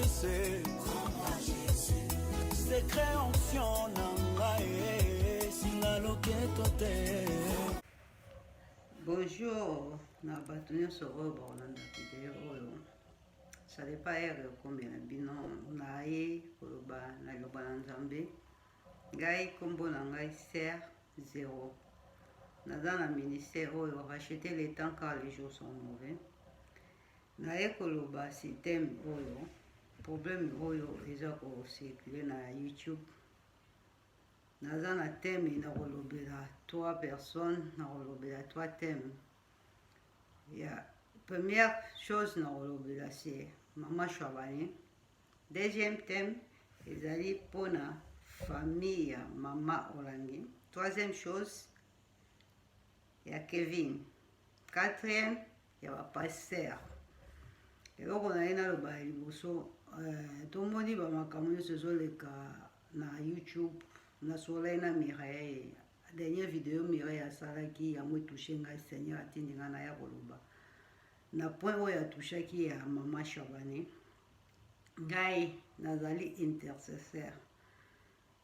c'est secret onction nangae singa loketo te. Bonjour, na bato nyonso oyo bakolanda video oyo. Ça n'est pas ere combien bino na ye koloba na loba na Nzambe. Ngai kombo na ngai Ser 0. Naza na ministère oyo racheter les temps car les jours sont mauvais. Na ye koloba système oyo problème oyo eza ko circuler na YouTube. Naza na thème na kolobela 3 personnes, na kolobela 3 thèmes. Ya première chose na kolobela c'est Maman Chabani. Deuxième thème ezali pona famille ya Mama Olangi. Troisième chose ya Kevin. Quatrième ya ba pasteur. Eloko na ye naloba liboso tomoni bamakambo nyonso ezoleka na YouTube na soleil na Mireille. Dernière vidéo Mireille asalaki yango etouche ngai Seigneur atindi ngai na ya koloba na point oyo atouchaki ya Mama Chabani. Ngai nazali intercesseur,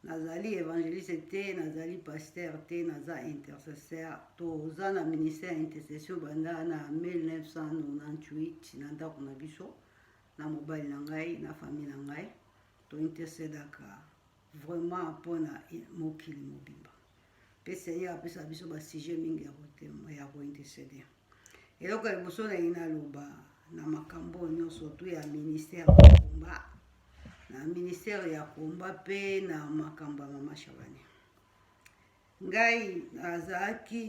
nazali évangéliste te, nazali pasteur te, naza intercesseur. Toza na ministère intercession banda na 1998 na ndako na biso na mobali na ngai na famille na ngai to intercédaka vraiment pona mokili mobimba. Pe Seigneur apesa biso ba sujet mingi ya ko intercéder. Eloko liboso na ina loba na makambo nyonso tu ya ministère ya komba. Na ministère ya komba pe na makambo ya Mama Chabani. Ngai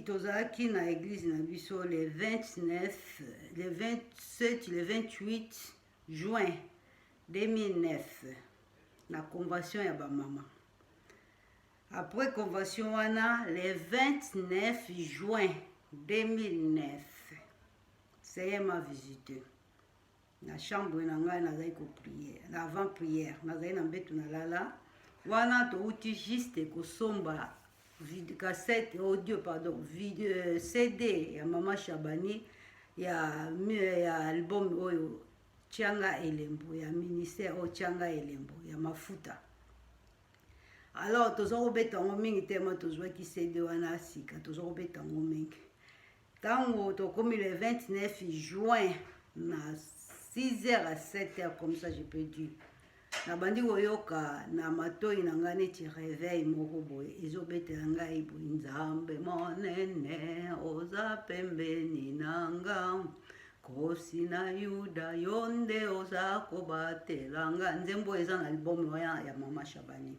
tozalaki na église na biso le 29, le 27, le 28 juin 2009 na convention ya ba mama. Après convention wana le 29 juin 2009 Seigneur m'a visité. Na chambre na ngai nazali ko prier, na avant prière nazali na mbetu na lala wana to uti juste ko somba cassette audio pardon video CD ya Mama Chabani ya album oyo Tianga Elembo ya ministère o Tianga Elembo ya mafuta. Alors tozo kobeta ngo mingi tema tozwa ki CD wana sika tozo kobeta ngo mingi. Tango to komi le 29 juin na 6h à 7h comme ça je peux dire. Na bandi koyoka na matoi na nga neti réveil moko boye ezobetela ngai boye Nzambe monene oza pembeni nanga kosi na Yuda yonde oza kobatela nga. Nzembo eza na album ya Mama Chabani.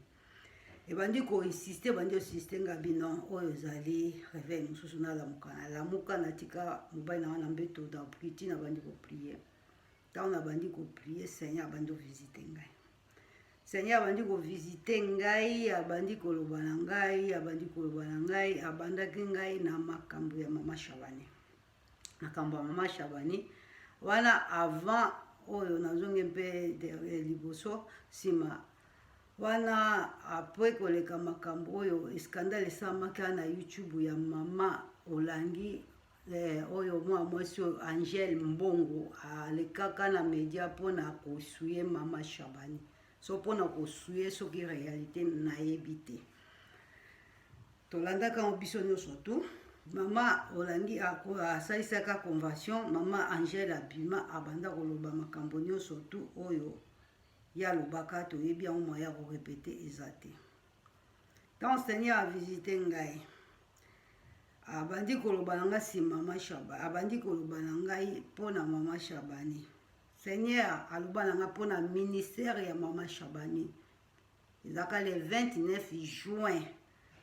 Et bandi ko insister bandi insister nga bino oyo ezali réveil mosusu na lamuka na tika mobali na wana mbeto da priti na bandi ko prier. Tant na bandi ko prier Seigneur bandi visiter ngai. Seigneur bandi ko visiter ngai, abandi ko loba na ngai, abandi ko loba na ngai, abandaki ngai na makambo ya Mama Chabani. Makambo ya Mama Chabani wana avant oyo nazonge mpe liboso sima wana après koleka makambo oyo scandale esamaki na YouTube ya Mama Olangi oyo mwasi Angel Mbongo alekaka na media pona kosuye Mama Chabani. So pona kosuye soki réalité na yebite. Tolanda ka biso nyonso tu Mama Olangi asalisaka convention Mama Angel abima abanda koloba makambo nyonso tu oyo ya lobaka to yebi ya moya ko répéter ezate. Quand Seigneur a visité ngai abandi koloba na nga si Mama Chabani abandi koloba na ngai pona Mama Chabani. Seigneur aloba na nga pona ministère ya Mama Chabani. Ezaka le 29 juin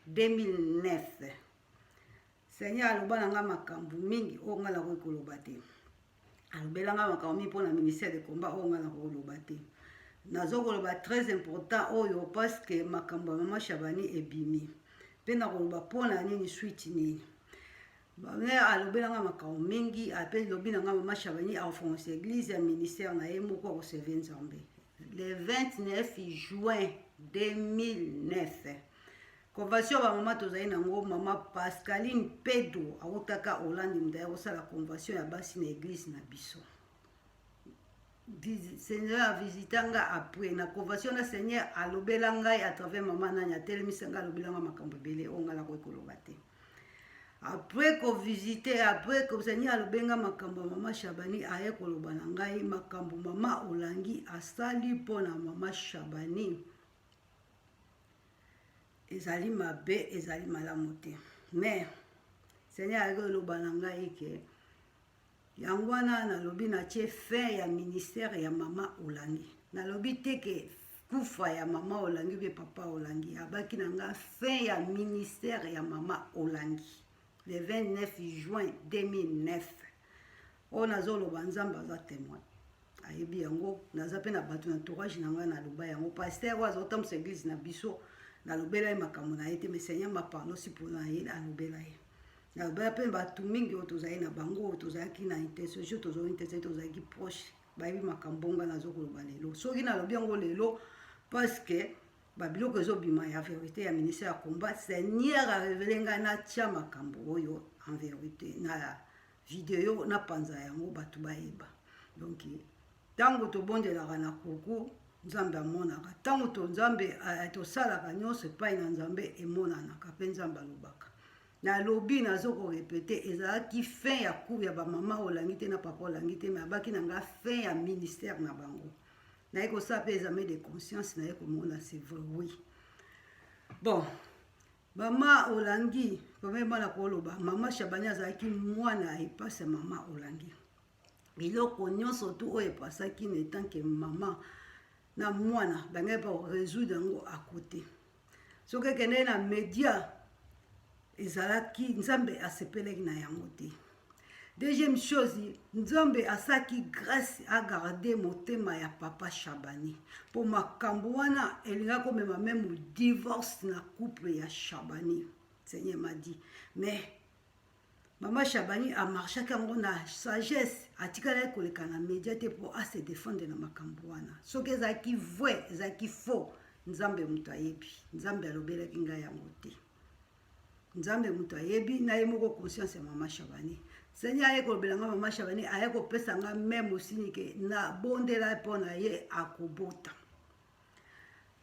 2009. Seigneur aloba na nga makambo mingi o nga la ko koloba te. Alobela nga makambo mingi pona ministère de combat o nga la ko koloba te. Nazokoloba très important oyo parce que makambo ya Mama Chabani ebimi. Pe na koloba pona nini suite nini. Bamne alobela nga makambo mingi apeli lobi na nga Mama Chabani enfonce église ya ministère na ye moko ko servir Nzambe. Le 29 juin 2009. Convention ba mama tozali nango Mama Pascaline Pedro autaka Hollande mdaya kosala convention ya basi na église na biso. Seigneur a visité nga après na convention na Seigneur alobela ngai à travers maman nanya telemisa nga alobela nga makambo ebele o ngala ko ekoloba te. Après ko visiter, après que Seigneur alobenga makambo maman Shabani aye koloba na ngai makambo mama Olangi asali pona mama Shabani ezali mabe ezali malamu te. Mais Seigneur aye koloba na ngai ke yango wana nalobi na tie fin ya ministère ya mama Olangi. Nalobi te ke kufa ya mama Olangi be papa Olangi abaki na nga fin ya ministère ya mama Olangi le 29 juin 2009. O nazoloba nzambe aza témoin ayebi yango naza pe na bato na entourage na ngai naloba yango pasteur wa azotambusa église na biso nalobela ye makambo na ye te mais Seigneur ma pardon si mpona ye alobela ye nalobela mpe bato mingi oyo tozali na bango oyo tozalaki na intercession tozali intercession tozalaki proche bayebi makambo nga nazokoloba lelo soki nalobi yango lelo parce que babiloko ezobima ya vérité ya ministère ya combat Seigneur a révélé ngai natia makambo oyo en vérité na video na panza yango bato bayeba. Donc ntango tobondelaka na kuku nzambe amonaka ntango nzambe tosalaka nyonso epai na nzambe emonanaka mpe nzambe alobaka. Nalobi nazokorepete ezalaki fin ya cour ya bamama Olangi te na papa Olangi te mais abaki na nga fin ya ministère na bango. Naye kosala mpe examen de conscience naye komona c'est vrai oui. Bon mama Olangi premier bana koloba mama Shabani azalaki mwana epase mama Olangi biloko nyonso tu oyo epasaki na etant que mama na mwana bangai pa résoudre yango à côté soki ekende na média ezalaki nzambe asepelaki na yango te. Deuxième chose, nzambe asaki grâce à garder motema ya papa Shabani. Pour makambo wana elinga komema même divorce na couple ya Shabani. Seigneur m'a dit, mais maman Shabani a marché kango na sagesse, atikala koleka na média te pour se défendre na makambo wana. Soki ezaki vrai, ezaki faux, nzambe mutu ayebi, nzambe alobelaki ngai yango te. Nzambe mutu ayebi na ye moko conscience ya mama Shabani. Seigneur aye kolobelanga mama Shabani aye kopesa nga même osini ke na bondela mpona ye akobota.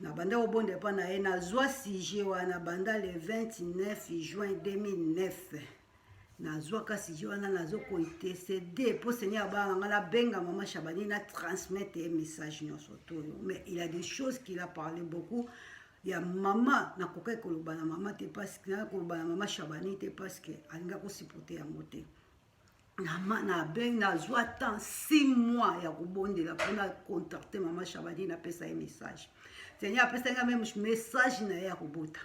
Na banda obonde mpona ye nazwa sujet wana banda le 29 juin 2009. Nazwaka sujet wana nazoko intercéder pour Seigneur abanga la benga mama Shabani na transmettre un message nyonso toyo. Mais il y a des choses qu'il a parlé beaucoup. Il y a maman na kokai koloba na mama te parce que na koloba na mama Shabani te parce que alinga ko supporter yango te. Na ben na zwa temps 6 mois ya kobondela pona contacter mama Shabani na pesa un message. Seigneur pesa nga même message na ya kobota.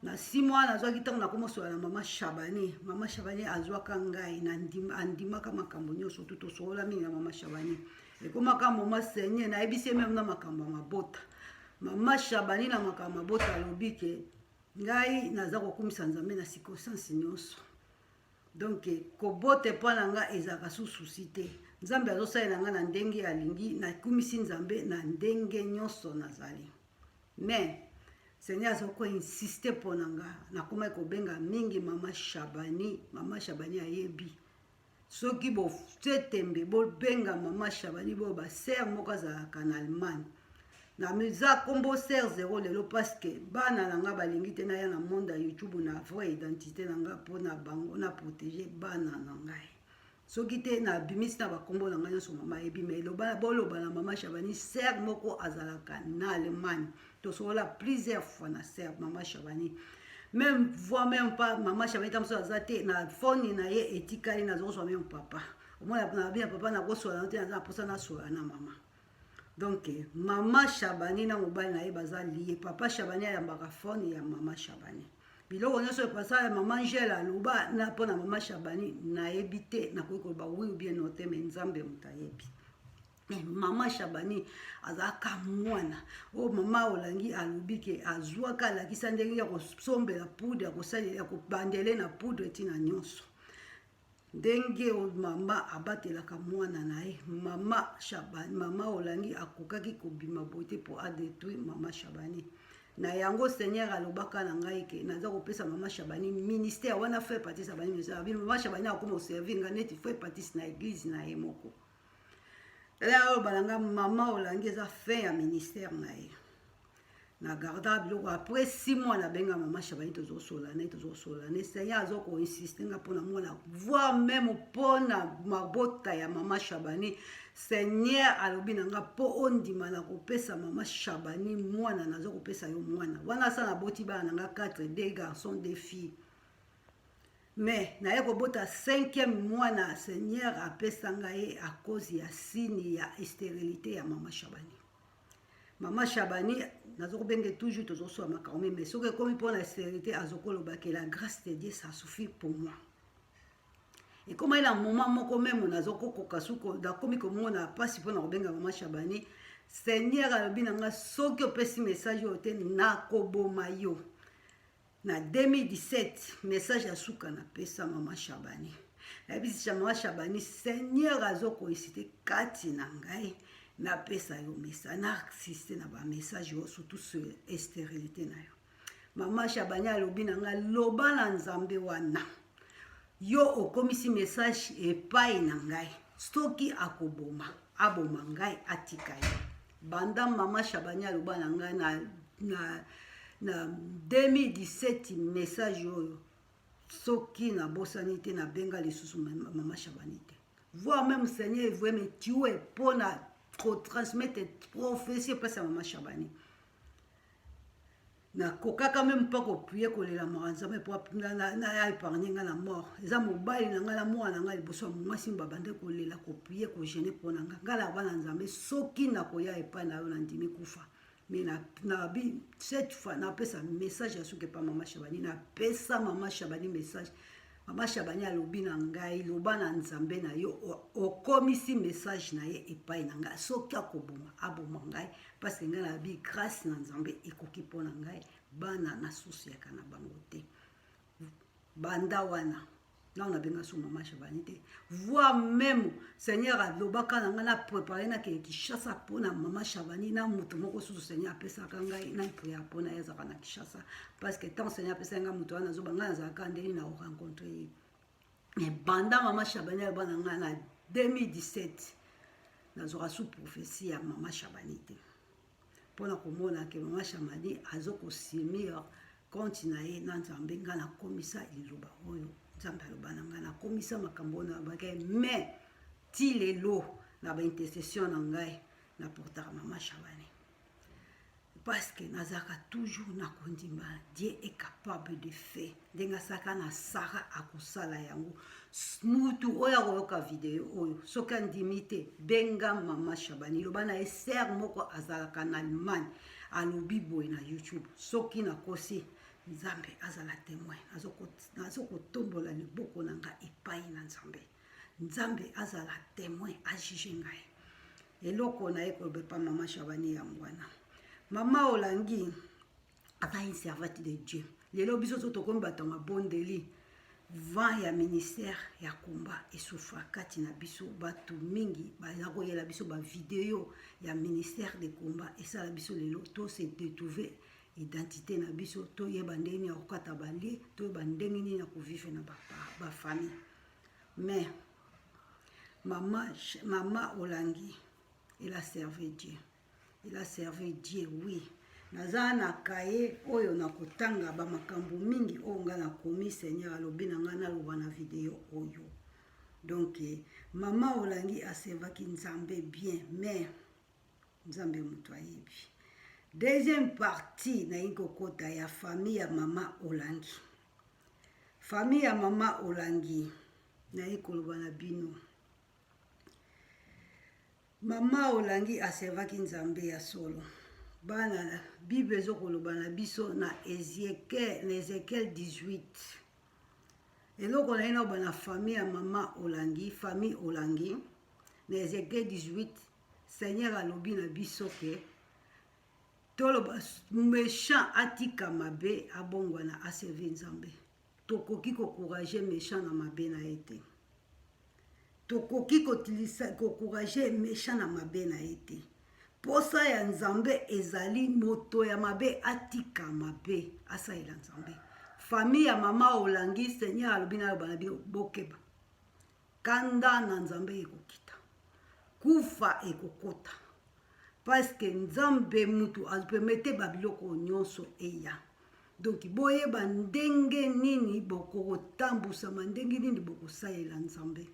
Na 6 mois na zwa kitango na komosola na mama Shabani. Mama Shabani azwaka ngai na andimaka makambo nyonso tout osola mingi na mama Shabani. E komaka mama Seigneur na ebisi même na makambo mabota. Mama Shabani na makambo mabota alobi ke ngai naza kokumisa nzambe na circonstance nyonso. Donc kobote mpona nga ezaka souci te. Nzambe azosalela nga na ndenge alingi na kumisi nzambe na ndenge nyonso nazali. Mais Seigneur azoko insiste mpona nga nakoma kobenga mingi mama Shabani ayebi. Soki bo tetembe bo benga mama Shabani bo ba sœur moko azalaka na Allemagne. Na miza kombo ser 0 lelo parce que bana nanga balingi te na ya na monde ya YouTube na vraie identité nanga pona bango na protéger bana nangai. Soki te na bimisi na bakombo nanga nyonso mama ebi mais loba boloba na mama Shabani ser moko azalaka na Allemagne. To sola plusieurs fois na ser mama Shabani. Même voix même pas mama Shabani tamso azate na phone na ye etikali na zo so même papa. Au moins na bien papa na go so na te na posa na so na mama. Donc mama Shabani na mobali na ye baza lié. Papa Shabani ayambaka phone ya mama Shabani. Biloko nyonso epasa ya mama Angela aloba na pona mama Shabani na ebite na koyeba oui ou bien noté mais nzambe mutayebi. Mama Shabani azaka mwana. O mama Olangi alobi ke azwaka lakisa ndenge ya kosombela poudre ya kosalela ya kobandele na poudre tina nyonso. Ndenge mama abatelaka mwana na ye mama Shabani mama Olangi akokaki kobima bote pour détruire mama Shabani na yango Seigneur alobaka na ngai ke naza kopesa mama Shabani ministère wana fait partie Shabani ministère mama Shabani akoma servir nga neti fait partie na église na ye moko là balanga maman olangi eza fin ya ministère na ye na garda biloko après 6 mois na benga maman Chabani tozosolana Seigneur azoko insister nga pona mona voir même pona mabota ya maman Chabani Seigneur alobi nanga po ondima na kopesa maman Chabani mwana nazo kopesa yo mwana wana sa na boti bana nanga 4 2 garçons 2 filles mais na ye kobota 5e mwana Seigneur apesa ngai à cause ya signe ya stérilité ya maman Chabani. Maman Chabani nazoko benge toujours tozosoa makarome mais soki ekomi pour la stérilité azokoloba que la grâce de Dieu ça suffit pour moi. Et comme il a un moment moko même nazoko kokasuko dakomi komona pasi pour na kobenga maman Chabani Seigneur alobi nanga soki opesi message ote na koboma yo. Na 2017 message ya suka na pesa maman Chabani. La bisi maman Chabani Seigneur azoko isite kati na ngai na pesa yo message na assisté na ba message yo surtout sur stérilité na yo. Maman Chabani alobi nanga loba na Nzambe wana. Yo okomisi message epai na ngai. Stoki akoboma aboma ngai atika yo. Banda maman Chabani aloba na ngai na 2017 message oyo soki na bosanité na benga lisusu maman Chabani te. Voir même Seigneur veut me tuer pour na transmettre prophétie parce à maman Chabani. Na kokaka même pas ko prier ko lela maranzame pour na épargner nga la mort. Eza mobali na nga la mwana nga liboso mwasi mbabande ko lela ko prier ko gêner pour nga ngala bana nzambe soki na koya epa na yo na ndimi kufa. Mais cette fois, na pesa message à ce que pas maman Chabani, na pesa maman Chabani message. Maman Chabani a lobi na ngai, loba na Nzambe na yo, o komisi message na ye epai na ngai. Soki akoboma, aboma ngai, parce que ngai na bi grâce na Nzambe ekoki pona ngai, bana na susi ya kana bango te. Banda wana. Là on a bien sûr maman Chabani te. Voir même Seigneur a lobaka na nga na préparer na ke Kinshasa pona maman Chabani na mutu moko susu Seigneur apesa kanga na prière pona ya na Kinshasa parce que tant Seigneur apesa nga mutu wana zo banga za kandeli na rencontrer. Mais banda maman Chabani bana nga na 2017 na zo sous prophétie ya maman Chabani te. Pona komona ke maman Chabani azoko simir continuer na Nzambe nga na komisa iloba oyo. Nzambe alobana na komisa makambo na bagay mais ti lelo na ba intercession na ngai na portara maman Chabani parce que nazaka toujours na kondima Dieu est capable de faire denga saka na Sarah akosala yango mutu oya koyoka video oyo soka ndimite benga maman Chabani lobana eser moko azalaka na Allemagne alobi boy na YouTube soki na kosi Nzambe azala témoin azoko tombola liboko na nga epai na Nzambe Nzambe azala témoin ajije ngai eloko na ekolobe pa maman Chabani ya mwana mama olangi ata une servante de Dieu lelo biso tokomi bato mabondeli vent ya ministère ya komba esufa kati na biso bato mingi baza koyela biso ba video ya ministère de komba esala biso lelo to se détrouver identité na biso to yeba ndeni ya kokata bali to yeba ndeni ni na kovivre na ba famille mais maman Olangi il a servi Dieu oui naza na kaye oyo na kotanga ba makambo mingi oyo nga na komi Seigneur alobi na nga na loba na video oyo donc maman Olangi a servi Nzambe bien mais Nzambe mutu ayebi. Deuxième partie na ikokota ya famille ya maman Olangi. Famille ya maman Olangi na ikoloba na bino. Maman Olangi aservaki Nzambe ya solo. Bana Bible ezokoloba na biso na Ezekiel 18. Eloko na ina bana famille ya maman Olangi, famille Olangi na Ezekiel 18 Seigneur alobi na biso ke toloba méchant atika mabe abongwana aservi Nzambe tokoki kokourager méchant na mabe na ete tokoki kokourager méchant na mabe na ete posa ya Nzambe ezali moto ya mabe atika mabe asaila Nzambe famille ya mama Olangi Seigneur alobi na bana bokeba kanda na Nzambe ekokita kufa ekokota parce que nzambe mutu apermete babiloko nyonso eya. Donc boyeba ndenge nini bokotambusama, ndenge nini bokosalela nzambe.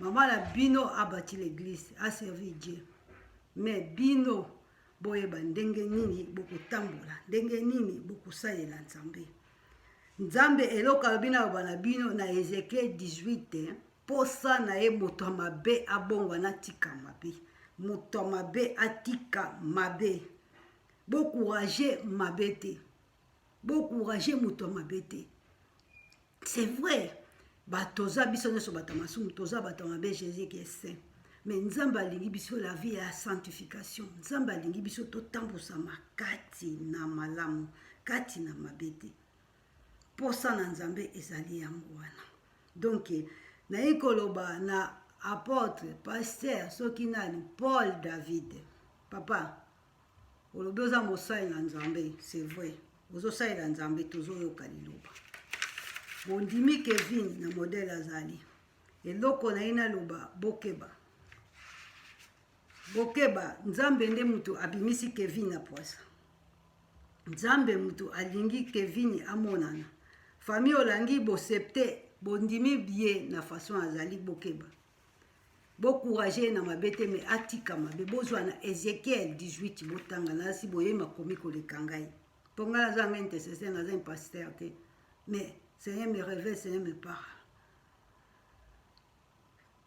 Mama na bino abati l'église, a servi Dieu. Mais bino boyeba ndenge nini bokotambola, ndenge nini bokosalela nzambe. Nzambe eloka bina bana bino na Ezekiel 18 posa na ye moto mabe abongwa na tika mabe. Moto mabe atika mabe. Bokourager mabe te. Bokourager moto mabe te. C'est vrai. Batoza biso neso batamasumu toza batamabe Jésus qui est saint. Mais nzamba lingi biso la vie ya sanctification. Nzamba lingi biso to tambusama kati na malamu, kati na mabete. Posa na nzambe ezali yango wana. Donc na ikoloba na apôtre, pasteur, soki nani Paul David. Papa, olobi oza mosali na nzambe, c'est vrai. Ozo sali na nzambe tozo yoka liloba. Bondimi Kevin na modèle azali. Eloko na ina loba bokeba. Bokeba nzambe nde mutu abimisi Kevin na poisa. Nzambe mutu alingi Kevin amonana. Famille olangi bosepte bondimi bien na façon azali bokeba. Bokourager na mabete me atika mabe bozwa na Ezekiel 18 botanga na si boyema komi koleka ngai. Ponga na zanga intercesseur na zanga pasteur te. Mais Seigneur me révèle, Seigneur me parle.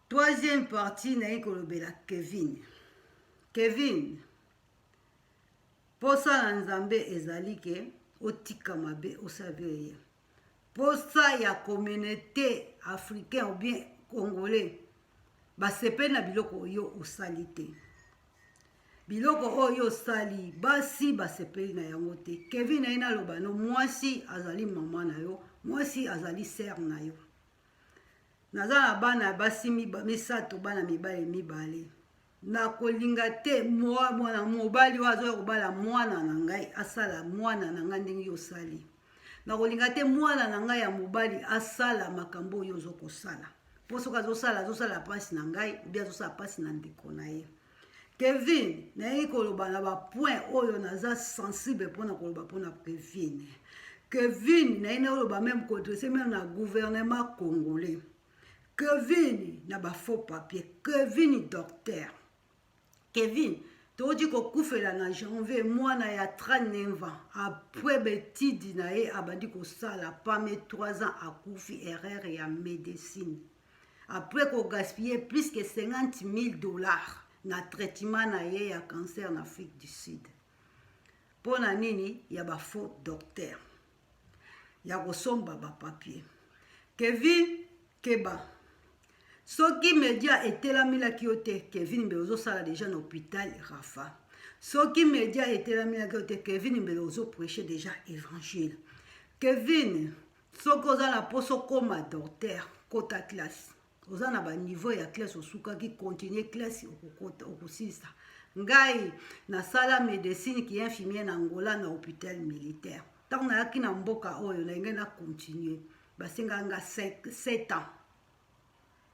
Troisième partie, na ikolobela Kevin. Kevin, posa na nzambe ezali ke otika mabe osaveye. Posa ya communauté africaine ou bien congolais, basepe na biloko oyo osali te. Biloko oyo osali, basi basepeli na yango te. Kevin na ina loba no mwasi azali mama na yo. Mwasi azali sœur na yo. Naza na bana basi misato bana mibale mibale. Na kolinga te mwana mobali wazo kobala mwana na ngai asala mwana na ngai ndenge yosali. Na kolinga te mwana na ngai ya mobali asala makambo yo zokosala. Poso azosala pasi na ngai, bia azosala pasi na ndeko na ye. Kevin, na ye koloba na ba point oyo naza sensible pona koloba pona Kevin. Kevin, na ina oloba même kodresse même na gouvernement congolais. Kevin, na ba faux papier. Kevin, docteur. Kevin, toji ko kufela na janvier mwana ya 39 ans. Après betidi na ye abandi ko sala pas mais 3 ans akufi erreur ya médecine. Après ko gaspiller plus que $50,000 na traitement na ye ya cancer en Afrique du Sud. Pona nini ya ba faux docteur. Ya kosomba ba papier. Kevin Keba. Soki media etelamila kiote Kevin Mbelozo sala déjà na hôpital Rafa. Soki media etelamila kiote Kevin Mbelozo prêcher déjà évangile. Kevin soko za la poso koma docteur kota classe. Oza na ba niveau ya classe osuka ki continuer classe okokota okosisa. Ngai na sala médecine qui infirmière na Angola na hôpital militaire. Tant na yaki na mboka oyo na ngena continuer. Basenga nga 7 ans.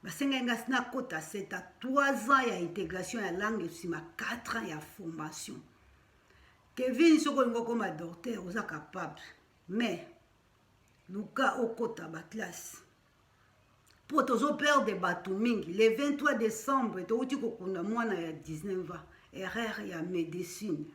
Basenga nga na kota 7 ans, 3 ans ya intégration ya langue sima 4 ans ya formation. Kevin soko ngo comme docteur oza capable. Mais Luka okota ba classe. Pour tozo perdre batu mingi le 23 décembre to uti kokunda mwana ya 19 ans erreur ya médecine.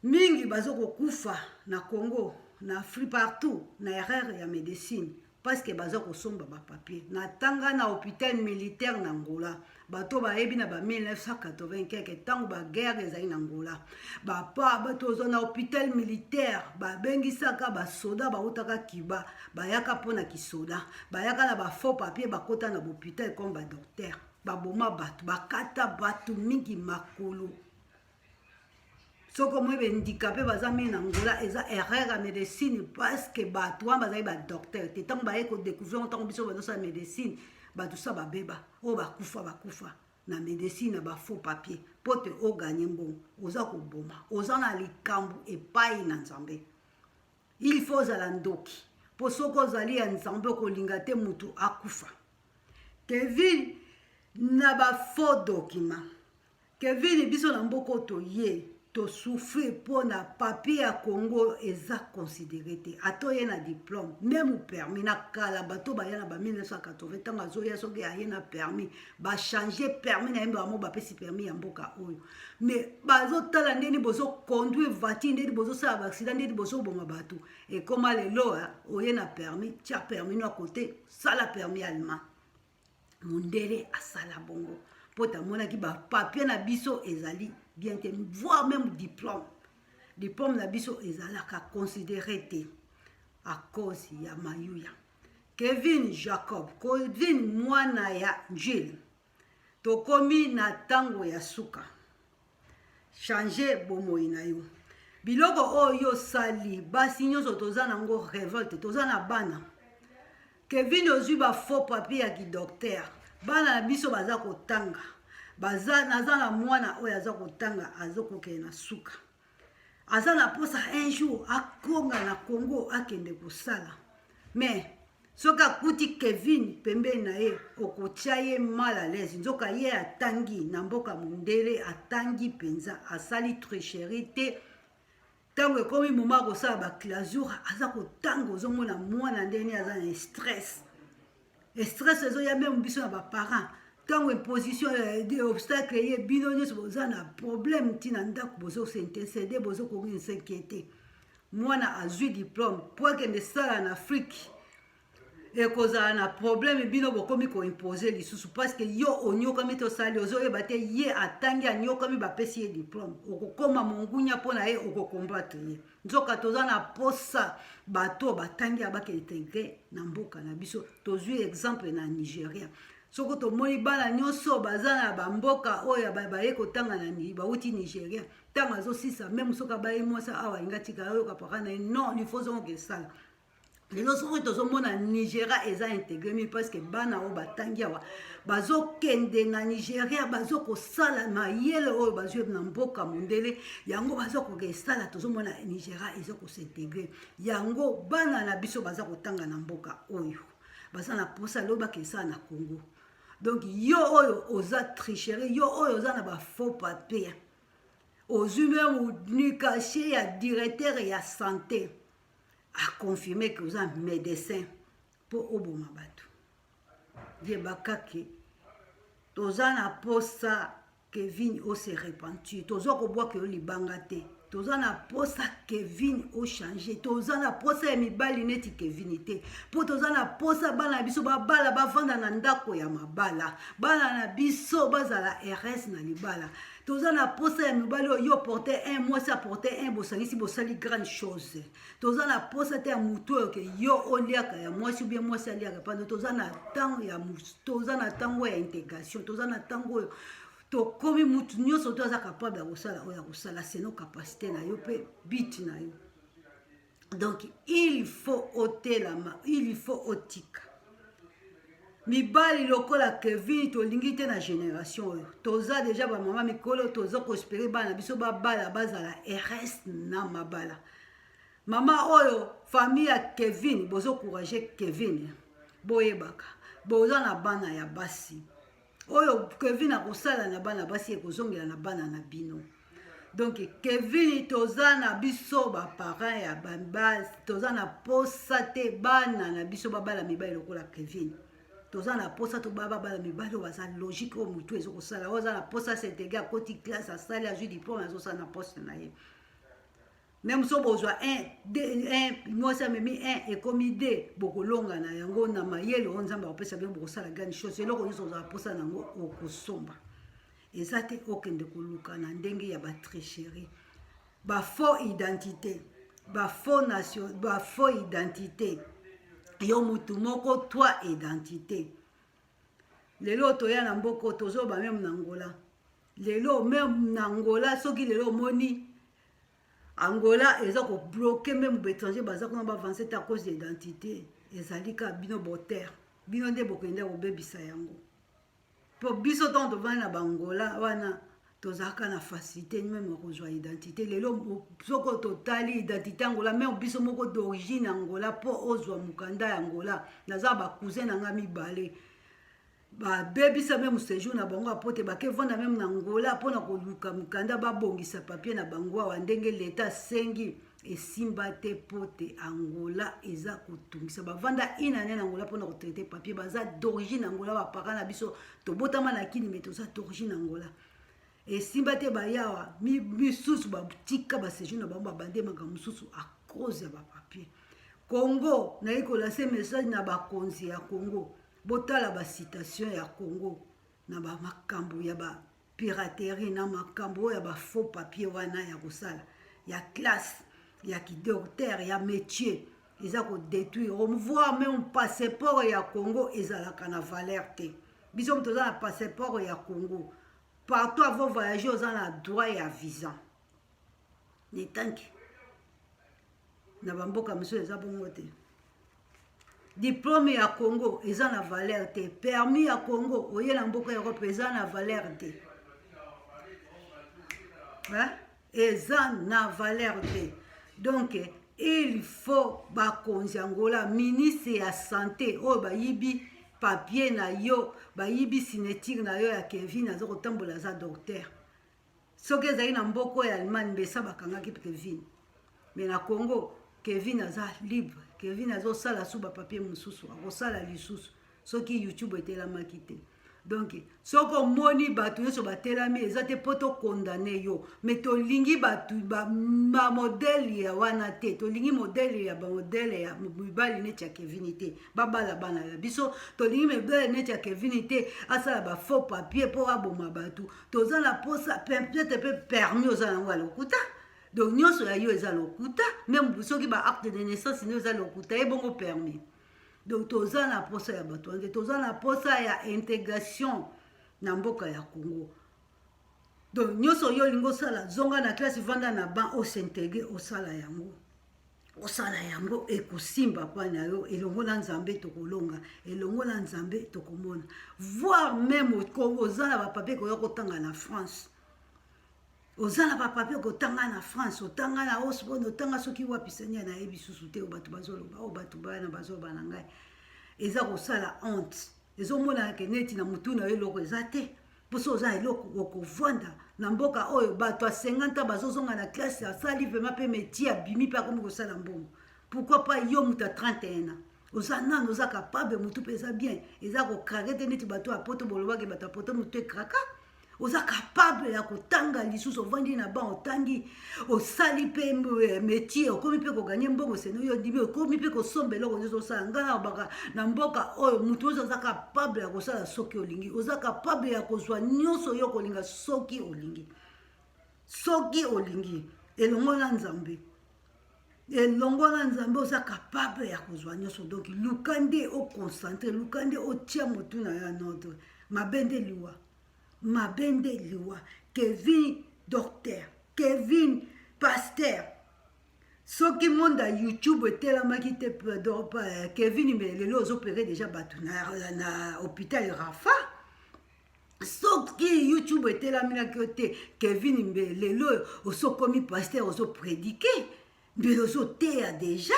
Mingi bazoko kufa na Congo, na Afrique partout, na erreur ya médecine. Parce que bazoko somba ba papier. Na tanga na hôpital militaire na Angola. Bato ba ebi na ba 1980 quelque tango ba guerre ezali na Angola. Ba pa bato zo na hôpital militaire, ba bengisaka ba soda ba utaka kiba, ba yaka pona kisoda, ba yaka na ba faux papier ba kota na hôpital comme ba docteur. Ba boma bato, ba kata bato mingi makolo. Soko mwe handicapé bazami na Angola eza erreur ya médecine parce que bato bazali ba docteur te tango ba eko découvrir tango biso ba sa médecine bato sa babeba o bakufa na médecine ba faux papier pote o gagner mbongo oza ko boma oza na likambu epai na Nzambe. Il faut zala ndoki po soko zali ya Nzambe ko linga te mutu akufa. Kevin na ba faux document Kevin biso na mboko toye to souffrir pour na papier à Congo eza considéré te atoye na diplôme même permis na kala bato ba yana ba 1980 tanga zoya soki ayena permis ba changer permis na yemba mo ba pesi permis ya mboka oyo mais bazo tala ndeni bozo conduire voiture ndeni bozo sala ba accident ndeni bozo boma bato et comme lelo oyena permis tia permis na côté sala permis allemand mundele asala bongo pota mona ki ba papier na biso ezali bien te voire même diplôme na biso ezalaka considéré te à cause ya mayuya Kevin Jacob Kevin mwana ya Jules tokomi na tango ya suka changer bomoi na yo biloko oyo sali basi nyonso toza nango révolte toza na bana Kevin ozwi ba faux papier ya ki docteur bana na biso baza kotanga naza na mwana oyo aza kotanga azokokende na suka aza na posa un jour akonga na Congo akende kosala mais soki akuti Kevin pembeni na ye okotia ye mal à l'aise nzoka ye atangi na mboka mondele atangi mpenza asali tricherie te ntango ekomi moma akosala baclasure aza kotanga ozomona mwana ndeni aza na stress ezoya meme biso na baparent ntango imposition de obstacle ye bino nyonso boza na problème ntina ndako bozosintesede bozokoki nsinquiété mwana azwi diplôme po akende sala na Afrique ekozala na problème bino bokomi koimpose lisusu parce que yo onyokami tosali ozoyeba te ye atangi anyokami bapesi ye diplôme okokoma mongunya mpo na ye okokombattre ye nzoka toza na posa bato batangi abakintegre na mboka na biso tozwi exemple na Nigeria soko tomoni bana nyonso baza na bamboka oyo baye kotanga na bauti Nigeria ntango azosisa meme soka baye mwasi awa inga tika oyoka paka na ye non il faut zongo esala lelo soki tozomona Nigeria eza intégré mi parce que bana oyo batangi awa bazokende na Nigeria bazokosala mayele oyo bazwi na mboka mondele yango bazokokesala tozomona Nigeria eza kosintégré yango bana na biso baza kotanga na mboka oyo baza na posa lelo bakesala na Congo donc yo oyo oza tricherie yo oyo oza na ba faux papier ozwi meme ni cachet ya directeur ya santé a confirmé que vous êtes médecin pour oboma bato die bakake toza na posa Kevin o se repentir toza ko bois que libanga te toza na posa Kevin o changer toza na posa ya mibali neti Kevin te po toza na posa bana biso babala bavanda na ndako ya mabala bana na biso bazala RS na libala toza na posa ya mibali yo porter un mois ça porter un bosangisi bosali grande chose toza na posa te ya mutu ke yo oliaka ya mwasi bien mwasi aliaka pando toza na tango ya toza na tango ya intégration toza na tango tokomi mutu nyonso to aza capable ya kosala oyo ya kosala seno capacité na yo pe bit na yo donc il faut otelama il faut otika mibali lokola Kevin tolingi te na génération oyo toza déjà ba mama mikolo toza ko espérer bana biso babala bazala RS na mabala mama oyo famille ya Kevin bozo encourager Kevin boyebaka boza na bana ya basi oyo Kevin akosala na bana basi ekozongela na bana na bino donc Kevin toza na biso ba parents ya bambasi toza na posa te bana na biso babala mibali lokola Kevin toza na posa to baba bala mibali baza logique o mutu ezokosala oza na posa s'intégrer à côté classe asali azwi diplôme azosala na poste na ye même so bozwa mwasi amemi 1 ekomi 2 bokolonga na yango na mayele oyo nzambe akopesa bino bokosala grande chose eloko nyonso ozala posa nango okosomba eza te okende koluka na ndenge ya batricherie bafaux identité bafaux nation bafaux identité yo mutu moko toi identité lelo toya na mboko tozoba même na Angola lelo même na Angola soki lelo moni Angola eza ko bloquer même étranger baza ko na avancer à cause d'identité ezali ka bino boter bino nde bokende ko bebisa yango po biso ton to vana bangola wana tozaka na facilité même ko joa identité lelo soko totali identité Angola même biso moko d'origine Angola po ozwa mukanda ya Angola naza ba cousin nga mibale babebisa meme séjour na bango apote bakevanda meme na Angola mpona koluka mokanda babongisa papier na bango awa ndenge leta asengi esimba te pote Angola eza kotungisa bavanda inane na Angola mpona kotraite papier baza d'origine Angola bapaka na biso tobotama na kini me toza d'origine Angola esimba te bayawa misusu batika baséjour na bango babande makambo mosusu a cause ya bapapier Congo nayi kolase message na bakonzi ya Congo botala basitation ya Congo na bamakambo ya bapiraterie na makambo ya bafaux papier wana ya kosala ya classe ya kidocteur ya métier eza kodétruire voir même passeport ya Congo ezalaka na valeur te biso moto oza na passeport ya Congo partout avant voyager oza na droit ya visa netanki na bamboka mosusu eza bongo te diplôme ya Congo eza na valeur te permis ya Congo oye na mboka Europe eza na valeur te eza na valeur te donc il faut bakonzi Angola ministre ya santé oyo bayibi papier na yo bayibi signature na yo ya Kevin aza kotambola aza docteur soki ezali na mboka ya Allemagne mbesa bakangaki Kevin mais na Congo Kevin aza libre Kevin azosala su bapapier mosusu akosala lisusu soki YouTube etelamaki te donc soki omoni bato nyonso batelami eza te mpo tokondane yo mais tolingi bato bamodele ya wana te tolingi modele ya bamodele ya mibali neti ya Kevin te babala bana ya biso tolingi mibali neti ya Kevin te asala bafaux papier mpo aboma bato toza na posa peut-être mpe permis oza nango ya lokuta donc nyonso ya yo eza lokuta même soki baacte de naissance nio eza lokuta ebongo permis donc toza na posa ya bato ande toza na posa ya intégration na mboka ya Congo donc nyonso yo olingi osala zonga na classe vanda na ban osintégre osala yango ekosimba mpa na yo elongo na Nzambe tokolonga elongo na Nzambe tokomona voire même oza na bapapier koya kotanga na France oza na bapapier kotanga na France otanga na Osborne otanga soki wapi senya na yebi susu te bato bazoloba o bato bana bazoloba na ngai eza kosala honte ezomona ke neti na mutu na yo eloko eza te poso oza eloko okovanda na mboka oyo bato a 50 bazozonga na classe asali vraiment mpe métier abimi mpe akomi kosala mbongo pourquoi pas yo mutu a 31 ans oza nano oza capable mutu mpe eza bien eza kokrake te neti bato ya poto bolobaki bato ya poto mutu ekraka oza capable ya kotanga lisusu ovandi na ban otangi osali mpe métier okomi mpe koganye mbongo seno yo ndimi okomi mpe kosomba eloko nyonso osala ngai na baka na mboka oyo mutu oyo oza capable ya kosala soki olingi oza capable ya kozwa nyonso yo kolinga soki olingi elongo na Nzambe oza capable ya kozwa nyonso donc luka nde oconcentre luka nde otia motu na yo en ordre mabende liwa Kevin docteur Kevin pasteur soki monde ya YouTube etelamaki te Kevin mais lelo ozopere déjà bato na hôpital Rafa soki YouTube etelaminaki yo te Kevin mbe lelo osokomi pasteur ozoprédike mbele ozoteya déjà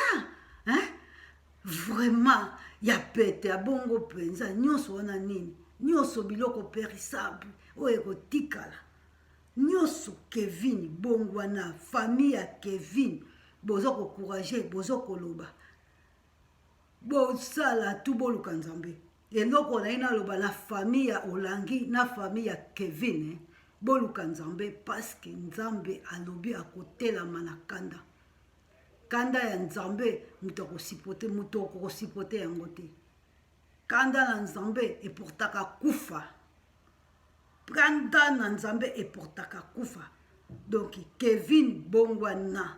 vraiment ya pete ya bongo mpenza nyonso wana nini nyonso biloko périsable oyo ekotikala nyonso Kevin bongwana famille ya Kevin bozo kokourage bozo koloba bosala tu boluka Nzambe eloko na ina loba na famille ya Olangi na famille ya Kevin boluka Nzambe parce que Nzambe alobi akotelama na kanda ya Nzambe muto akosipote yango te kanda na Nzambe eportaka kufa kanda na Nzambe eportaka kufa donc Kevin bongwana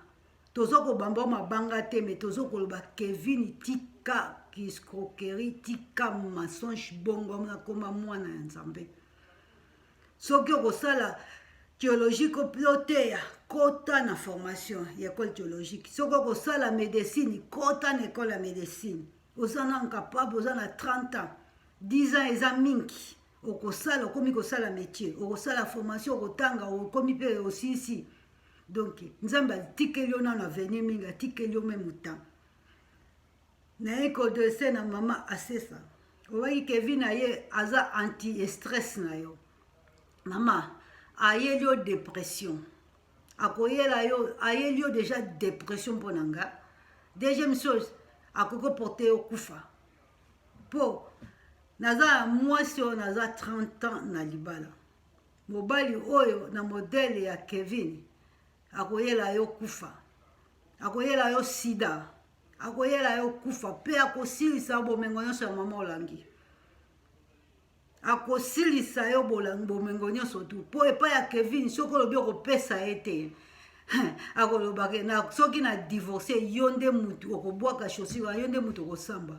tozo kobamba mabanga te mais tozo koloba Kevin tika escroquerie tika mensonge bongwana koma mwana ya Nzambe soki okosala théologique oploteya kota na formation ya école théologique soki okosala médecine kota na école ya médecine oza na incapable oza na 30 ans 10 ans eza mingi okosala okomi kosala métier okosala formation okotanga okomi mpe osisi donc Nzambe atikeli yo nano avenir mingi atikeli yo meme temps naye kodese na mama asesa oyoki Kevin aye aza anti-stress na yo mama ayeli yo dépression akoyela yo ayeli yo déjà dépression mpo na nga deuxième chose akoki porte yo kufa mpo naza mwasi oyo naza 30 ans na libala mobali oyo na modele ya Kevin akoyela yo kufa akoyela yo sida akoyela yo kufa mpe akosilisa bomengo nyonso ya mama olangi akosilisa yo bomengo nyonso tu mpo epai ya Kevin soki olobi okopesa ye te akolobake soki na divorce yo nde mutu okobwaka chaussure yo nde mutu okosamba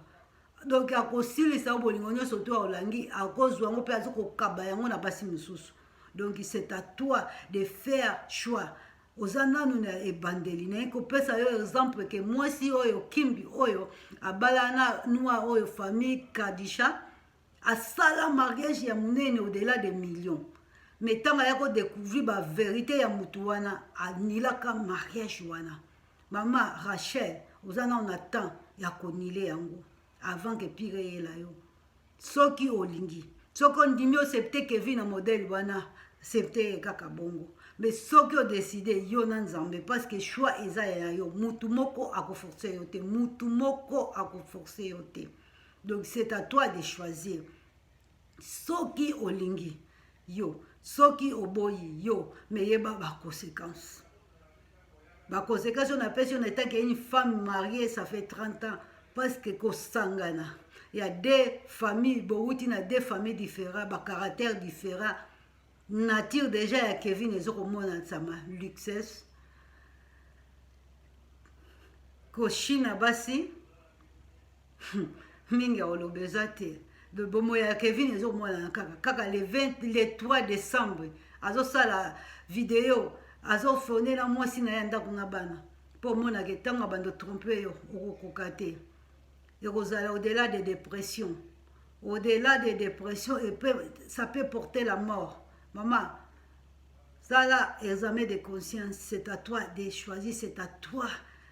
donc akosilisa yo bolingo nyonso tu olangi akozwa yango mpe azokokaba yango na basi mosusu donc c'est à toi de faire choix oza nanu na ebandeli naye kopesa yo exemple ke mwasi oyo kimbi oyo abala na noa oyo famille Kadisha asala mariage ya monene au-delà de millions mais ntango ya kodécouvrir bavérité ya mutu wana anilaka mariage wana mama Rachel oza nanu na temps ya konile yango avant que pire eyela yo soki olingi soki ondimi osepte Kevin na modèle wana septe kaka bongo mais soki odeside yo na nzambe parce que choix eza ya yo mutu moko akoforce yo te mutu moko akoforce yo te donc c'est à toi de choisir soki olingi yo soki oboyi yo mais yeba baconséquence baconséquence on appelle si on est une femme mariée ça fait 30 ans parce que kosangana il y a des familles bouti na des familles différentes ba caractères différents nature déjà ya Kevin ezokomona sama luxes koshina basi mingi olobeza te de bomo ya Kevin ezokomona kaka le 3 décembre azosala vidéo azofonela mwasi na ya ndako na bana mpo omonaka ntango bando trompe yo okokoka te ekozala au-delà de dépression au-delà de dépression et ça peut porter la mort. Maman, ça là, examen de conscience, c'est à toi de choisir, c'est à toi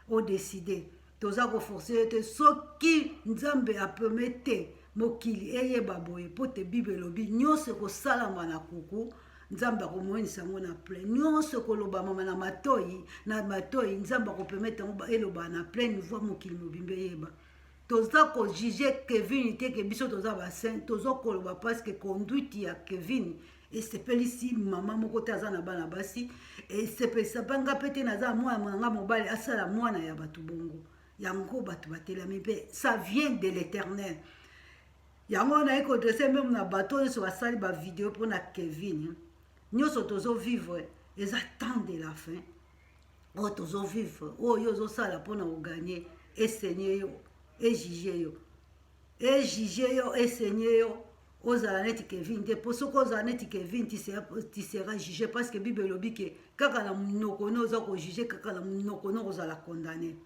de décider. Toza ko forcer te soki nzambe apemete mokili eye baboye pote bible lobi nyonso ko salama na kuku nzambe ko moinisa ngo na plein nyonso ko loba mama na matoi nzambe ko permettre ngo eloba na plein voix mokili mobimbe yeba. Toza ko juger Kevin te ke biso toza ba saint toza ko loba parce que conduite ya Kevin et c'est ici maman moko te aza na bana basi et c'est ça banga pete naza mwana mwana mobali asala mwana ya batu bongo yango batu batelami pe ça vient de l'Éternel yango na eko dresser même na bateau sur asali ba vidéo pour na Kevin nyoso tozo vivre les attentes de la fin o tozo vivre o yo zo sala pour na gagner et saigner yo et juger yo et saigner yo ozala neti Kevin te po soko ozala neti Kevin tu seras jugé parce que Bible lobi ke kaka na munoko no oza ko juger kaka na munoko no ozala condamné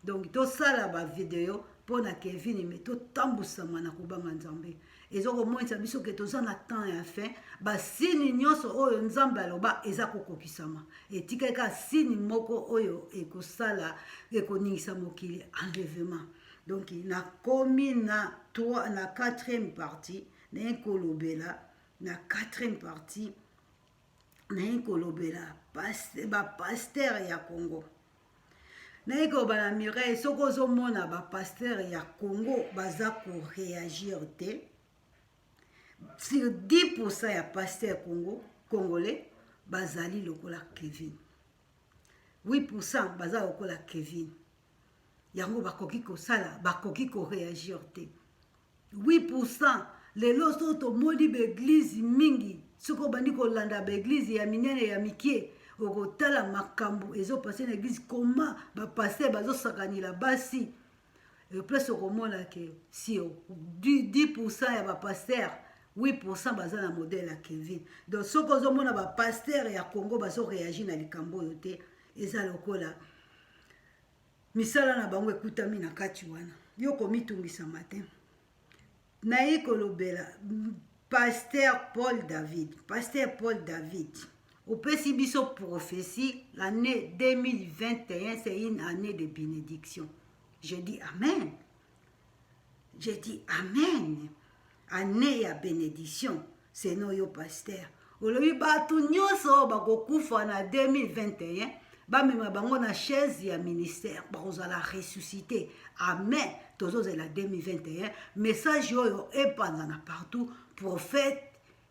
donc to sala ba vidéo pour na Kevin mais to tambusama na kubanga nzambe ezoko moinsa biso ke toza na temps ya fin ba sini nyonso oyo nzambe aloba eza kokokisama etika ka sini moko oyo ekosala ekoningisa mokili enlèvement donc na komi na 4e partie na kolobela na 4e partie na kolobela pasteur ya Congo na koloba na Mireille soko ozomona pasteur ya Congo baza ko réagir te sur 10% ya pasteur congolais bazali lokola Kevin 8% baza lokola Kevin yango bakoki kosala bakoki ko réagir te 8% lelo soto modi beglise mingi soko bandi kolanda beglise ya minene ya mikie okotala makambo ezopase na église koma bapasteur bazosakanila basi plus okomona ke si 10% ya bapasteur 8% baza na modèle ya Kevin donc soko ozomona bapasteur ya Congo bazoréagir na likambo oyo te eza lokola misala na bango ekutami na kati wana yo komitungisa matin naye kolobela pasteur Paul David opesi biso prophétie l'année 2021 c'est une année de bénédiction je dis amen année ya bénédiction seno yo pasteur olobi bato nyonso bakokufa na 2021 bamema bango na chaise ya ministère bakozala ressuscité amen tozozela 2021 message oyo epanzana partout prophète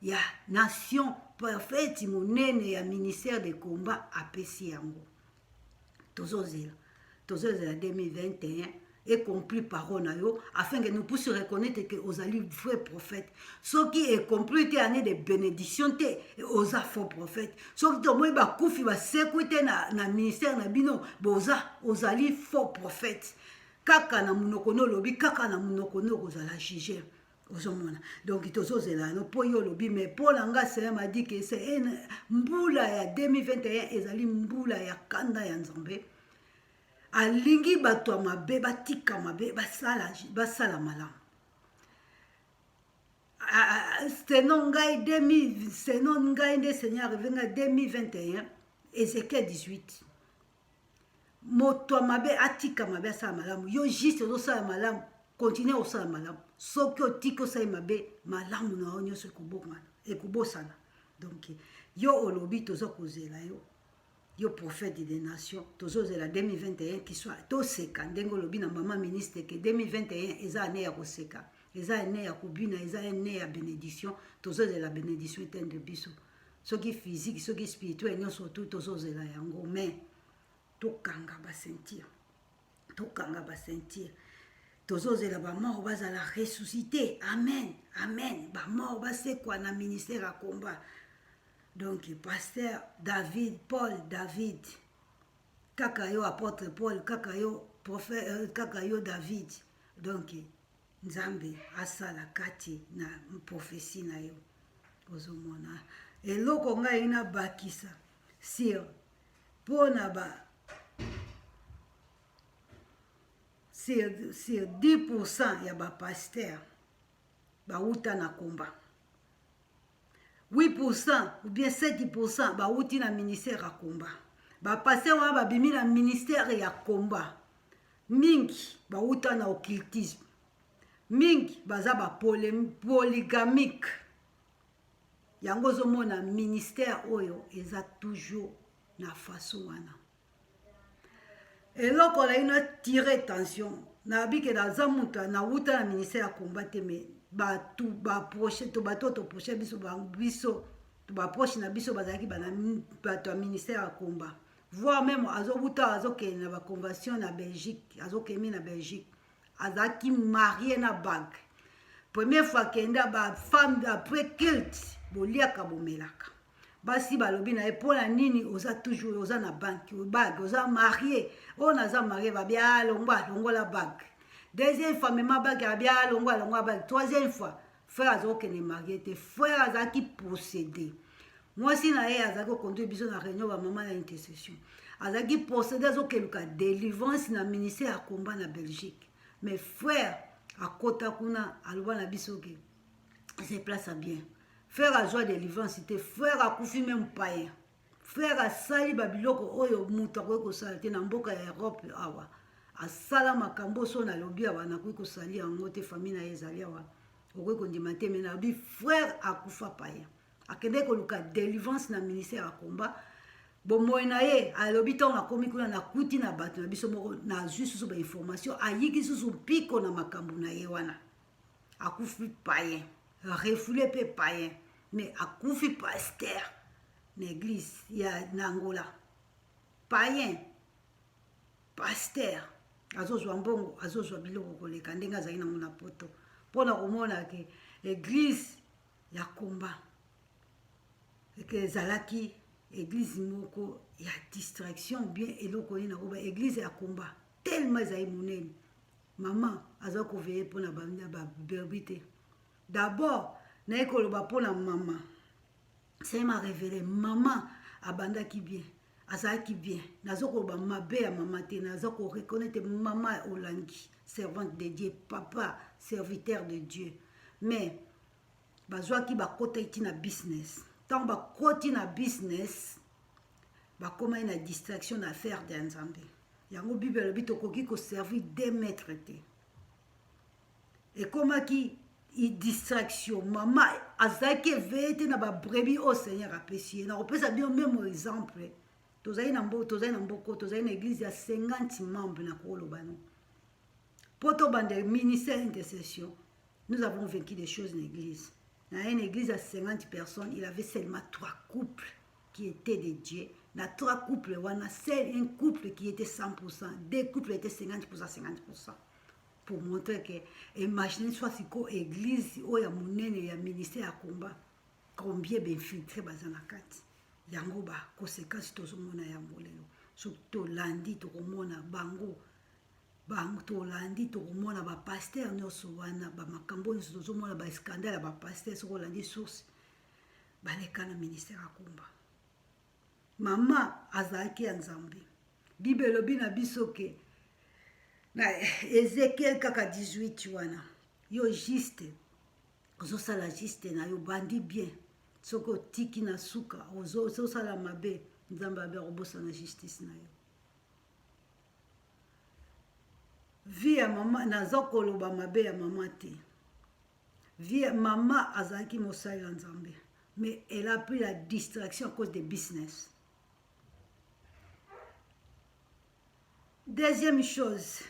ya nation prophète monene ya ministère de combat apesi yango tozozela 2021 et compris parole na yo afin que nous puissions reconnaître que ozali vrai prophète ceux qui est compris te année de bénédiction te oza faux prophète ceux qui tomoi ba kufi ba sécurité na ministère na bino boza ozali faux prophète kaka na munoko no lobi kaka na munoko no kozala juger ozomona donc tozozela no po yo lobi mais pour langa c'est m'a dit que c'est une mbula ya 2021 ezali mbula ya kanda ya nzambe alingi bato ya mabe batika mabe basala malamu senon ngai nde seigneur arrivenga 2021 Ézéchiel 18 moto ya mabe atika mabe asala malamu yo juste ozosala malamu continue osala malamu soki otiki osali mabe malamu na yo nyonso ekobosana donc yo olobi toza kozela yo prophète des nations tozozela 2021 qui soit toseka ndenge olobi na mama ministre que 2021 eza année ya koseka eza année ya kobina eza année ya bénédiction tozozela bénédiction etende biso soki physique soki spirituel nyonso tu tozozela yango mais tokanga basentir tozozela bamort bazala ressuscité amen amen bamort basekwa na ministère ya combat. Donc, pasteur Paul David, kakayo apôtre Paul, kakayo prophète, kakayo David. Donc, Nzambe asala kati na prophétie na yo. Ozomona. Et loko nga ina bakisa sur pona ba sur 10% ya ba pasteur ba uta na komba. 8% ou bien 7% bauti na ministère ya combat. Bapase wana babimi na ministère ya combat. Mingi bauta na occultisme. Mingi baza ba polygamique. Yango zomona ministère oyo eza toujours na façon wana. Eloko la ina tirer attention. Na bike na zamuta na uta na ministère ya combat te me batu baproche to bato to proche biso to baproche na biso bazaki bana bato ya ministère ya combat voire même azobuta azokende na ba convention na Belgique azokemi na Belgique azaki marié na bague première fois kenda ba femme après culte boliaka bomelaka basi balobi na epona nini oza toujours oza na banque bague oza marié on aza marié ba bia longola bague. Deuxième fois, même bague a bien longoa bague. Troisième fois, frère azokene marié te frère azaki possédé. Moi si na ye azaki conduire biso na réunion ba maman na intercession. Azaki possédé azokeluka délivrance na ministère ya combat na Belgique. Mais frère akota kuna aloba na biso ke se place bien. Frère a joie délivrance te frère akufi même païen. Frère asali babiloko oyo mutu akoki kosala te na mboka ya Europe awa. Asala makambo so na lobi awa na koki kosali yango te famille na ye ezali awa okoki kondima te me na bi frère akufa païen akende koluka délivrance na ministère ya combat bomoi na ye alobi ntango akomi kuna nakuti na bato na biso moko nazwi susu bainformation ayiki susu mpiko na makambo na ye wana akufi païen refoulé mpe païen mais akufi pasteur na église ya na Angola païen pasteur azozwa mbongo azozwa biloko koleka ndenge azali nango na poto mpona komona ke église ya komba eke ezalaki église moko ya distraction bien eloko ye nakoba église ya komba tellement ezali monene mama aza koveye mpona baberbi te d'abord naye koloba mpona mama c'est ma révélé mama abandaki bien azalaki bien nazo koloba mabe ya mama te nazo ko reconnaître mama olangi servante de Dieu papa serviteur de Dieu mais bazwaki bakota iti na business tant bakoti na business bakoma na distraction na affaire de Nzambe yango bible lobi tokoki ko servir des maîtres te ekomaki distraction mama azalaki eveye te na babrebi oyo seigneur apesi ye na kopesa bino meme exemple tozali na mboko tozali na église ya 50 membre na koloba no po tobanda ministère intercession nous avons vaincu des choses dans l'église. Dans une église à 50 personnes, il avait seulement 3 couples qui étaient de Dieu. Dans 3 couples, on a seul un couple qui était 100%, 2 couples étaient 50%, 50%. Pour montrer que, imaginez soit si l'église ou ya monene ya ministère à combat, combien d'infiltrés bazana kati. Yango ba conséquence tozomona ya molelo. Surtout lundi tokomona bango. Bango tolandi tokomona bapaster nyonso wana bamakambo nyonso tozomona baskandale ya bapaster soki olandi source baleka na ministère akumba mama azalaki ya nzambe bible elobi na biso ke na Ezekiel kaka 18 wana yo juste ozosala juste na yo bandi bien soki otiki na suka ozosala mabe nzambe abe akobosana justice na yo. Vie ya mama naza koloba mabe ya mama te. Vie ya mama azalaki mosali ya nzambe. Mais elle a pris la distraction à cause des business. Deuxième chose,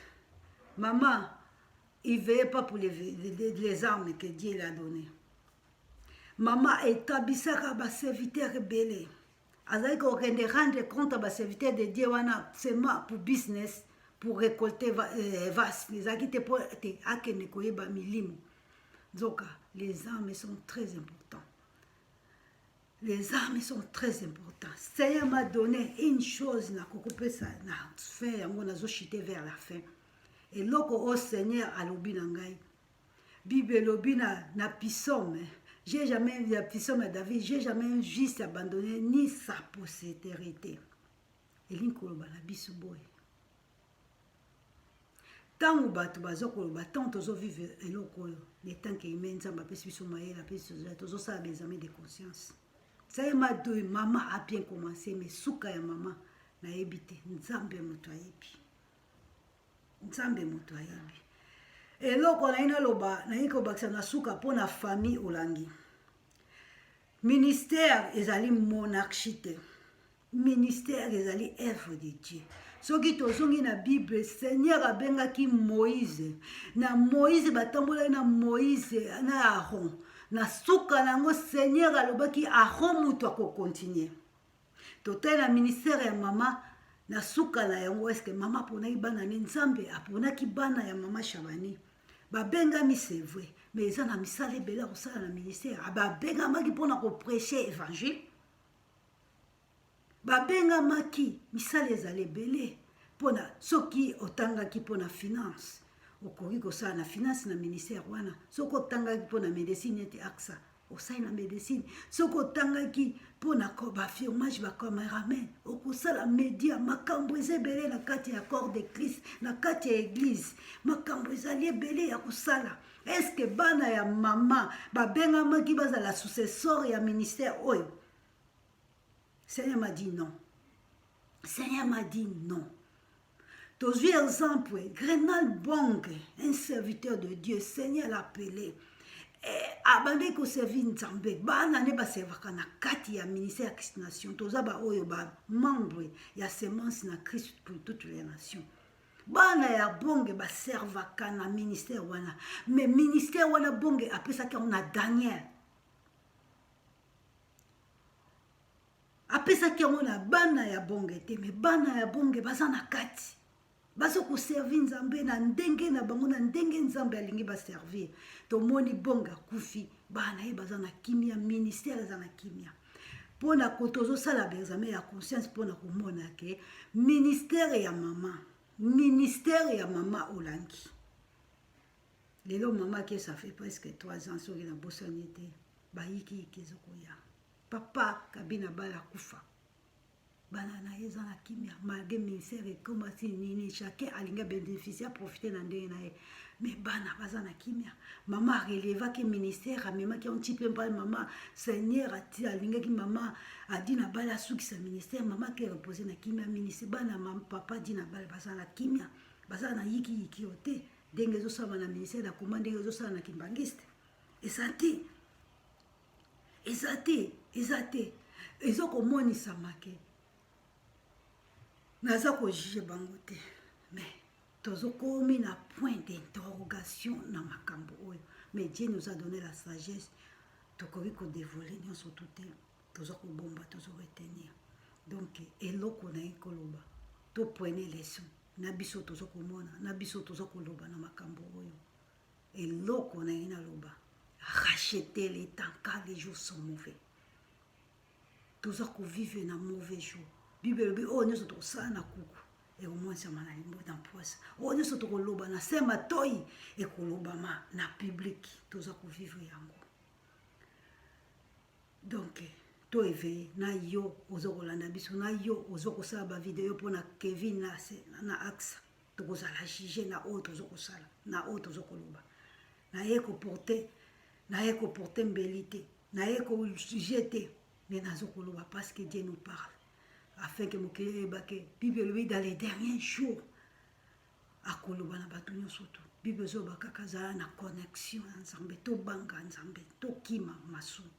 maman, il ne veillait pas pour les armes que Dieu l'a données. Maman établissaka ba serviteur rebelle. Azalaki ko rendre compte à ba serviteur de Dieu wana seulement pour business. Pour récolter vas, les acquitter pour akene koyeba milimo. Donc, les armes sont très importantes. Les armes sont très importantes. Seigneur m'a donné une chose, na kokopé ça, na fin, yango nazo chité vers la fin. Et loko au Seigneur a lobi nangai. Bible lobi na pisome. J'ai jamais vu la pisome à David, j'ai jamais juste abandonné ni sa postérité. Et l'inkoloba na bisuboy. Tant bato bazokoloba tant tozovivre eloko oyo le temps ke ime nzambe apesi biso mayele apesi tozosala examen de conscience. Sayema doi mama a bien commencé mais suka ya mama nayebi te nzambe moto ayebi. Nzambe moto ayebi. Eloko naina loba nayi kobakisa na suka pona famille olangi. Ministère ezali monarchie te. Ministère ezali œuvre de Dieu. Soki tozongi na Bible, Seigneur abengaki Moïse. Na Moïse batambola na Moïse na Aaron. Na suka nango Seigneur alobaki Aaron mutu ako continuer. Total na ministère ya mama na suka na yango est-ce que mama pona ibana ni nzambe apona ki bana ya mama Shabani. Babengami c'est vrai, mais ça na misale bela osala na ministère. Babengami pona ko prêcher évangile. Babenga maki misali ezali ebele pona soki otangaki pona finance okoki kosala na finance na ministère wana soki otangaki pona médecine ete aksa osali na médecine soki otangaki pona bafirmage bacameraman okosala média makambo eza ebele na kati ya corps de Christ na kati ya église makambo ezali ebele ya kosala. Est-ce que bana ya mama babengamaki bazala successeur ya ministère oyo? Seigneur m'a dit non. Seigneur m'a dit non. Tozui exemple, Grenal Bong, un serviteur de Dieu, Seigneur l'a appelé. Abandé ko servi nzambe, bana ne ba servaka na kati ya ministère ya Christ nation. Toza ba oyo ba membre ya semence na Christ pour toutes les nations. Bana ya bonge ba servaka na ministère wana. Mais ministère wana bonge apesaki on a Daniel. Apesaki yango na bana ya bonge te, me bana ya bonge baza na kati bazo ko servir nzambe na ndenge na bango na ndenge nzambe alingi ba servir. Tomoni bonga kufi bana ye baza na kimia, ministère eza na kimia. Pona kotozo sala examen ya conscience pona komona ke ministère ya mama olangi. Lelo mama ke ça fait presque 3 ans soki na bosani te bayiki kezokoya. Papa kabina bala kufa bana na yeza na kimia malgré ministère et comme si nini chacun alinga bénéficier profiter na ndenge na ye mais bana baza na kimia. Mama releva ke ministère amema ki un petit peu pas mama Seigneur ati alinga ki mama adi na bala suki sa ministère mama ke reposer na kimia ministère bana mama papa di na bala baza na kimia baza na yiki ote ndenge zo sala na ministère da commande ndenge zo sala na kimbangiste eza te eza te eza te ezokomonisama ke naza kojuge bango te mais tozokomi na point d'interrogation na makambo oyo mais Dieu nous a donné la sagesse tokoki kodévoile nyonso tu te toza kobomba tozoretenir donc eloko na ye koloba toprenez leçon na biso toza komona na biso toza koloba na makambo oyo eloko na ye naloba racheter les temps car les jours sont mauvais toza kovivre na mauvais jour bible elobi oyo nyonso tokosala na kuku ekomonsama na limbo na mposa oyo nyonso tokoloba na se matoi ekolobama na publike toza kovivre yango donc toéveille na yo oza kolanda biso na yo oza kosala bavideo mpona Kevin na axe tokozala juge na oyo toza kosala na oyo toza koloba naye koporte mbeli te naye kojuge te mais nazo koloba parce que Dieu nous parle afin que mokili oyeba ke bible elobi dans les derniers jours akoloba na bato nyonso tu bible ezoba kaka azala na connexion na nzambe tobanga nzambe tokima masumu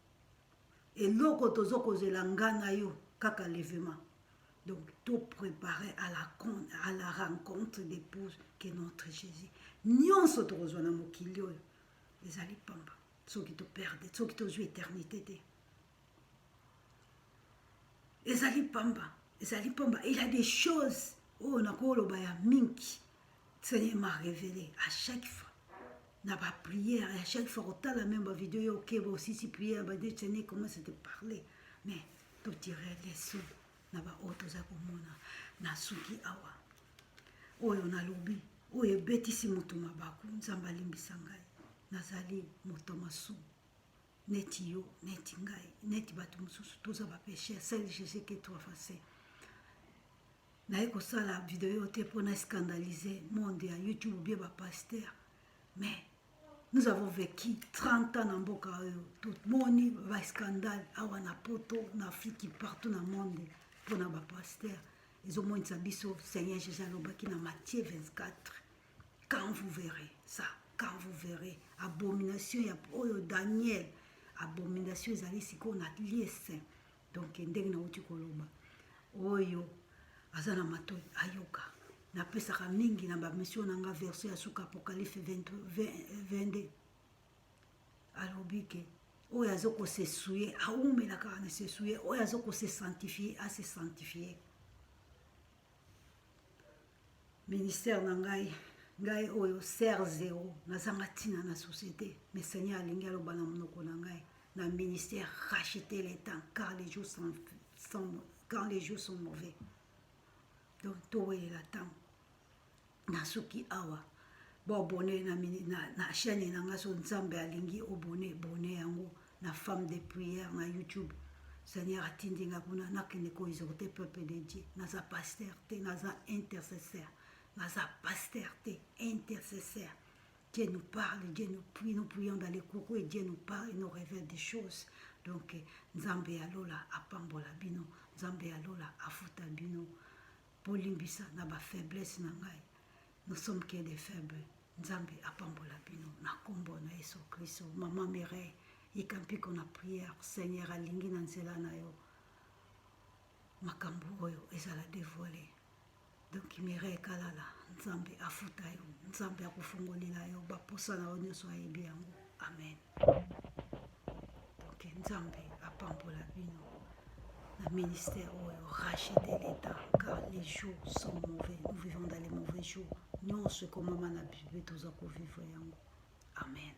eloko toza kozela nga na yo kaka levement donc to préparer à la rencontre d'épouse que notre Jésus nyonso tokozwa na mokili oyo ezali pamba soki toperde soki tozwi éternité te ezali pamba il y a des choses oyo nakoloba ya mingi Seigneur m'a révélé à chaque fois na ba prière à chaque fois otala même ba vidéo yo keba aussi si prière ba de Seigneur comment c'était parler mais to tirer leçon na ba oto za komona na suki awa oyo nalobi oyo ebetisi moto mabaku nzambe alimbisa ngai nazali moto masumu neti yo neti ngai neti bato mosusu toza bapéché seul Jésus que toi facé naye kosala video te mpona scandaliser monde ya YouTube bien bapasteur mais nous avons vécu 30 ans na mboka oyo tomoni bascandale awa na poto na Afrique partout na monde mpona bapasteur ezomonisa biso Seigneur Jésus alobaki na Matthieu 24 quand vous verrez ça quand vous verrez abomination ya oyo Daniel abomination ezali sikoyo na lieu saint donc ndenge nauti koloba oyo aza na matoi ayoka napesaka mingi na bamission na nga verset ya suka apocalypse 22 alobi ke oyo aza kosesuye aumela kaka na sesuye oyo aza kose sanctifier ase sanctifier ministère na ngai oyo ser zéro nazanga ntina na société mais Seigneur alingi aloba na monoko na ngai na ministère racheter les temps car les jours sont mauvais donc towelela ntango na suki awa bobone na chaîne na nga so nzambe alingi obone yango na femme de prière na YouTube Seigneur atindi nga kuna nakende ko exhorter peuple de Dieu naza pasteur te naza intercesseur naza pasteur te intercesseur Dieu nous parle, Dieu nous prie, nous prions dans les coucous et Dieu nous parle et nous révèle des choses. Donc, Nzambe alola apambola bino, Nzambe alola afuta bino. Polimbisa na ba faiblesse na ngai. Nous sommes que des faibles. Nzambe apambola bino na kombo na Yesu Kristo. Maman Mireille, ikampi kona prière, Seigneur alingi na nzela na yo. Makambo oyo ezala dévoilé. Donc Mireille kalala, Nzambe afuta yo, Nzambe akufungolela yo, baposa na yo nyonso ayebi yango. Amen. Donc Nzambe apambola bino na ministère oyo, racheter les temps car les jours sont mauvais. Nous vivons dans les mauvais jours. Nyonso komama na Bible toza ko vivre yango. Amen.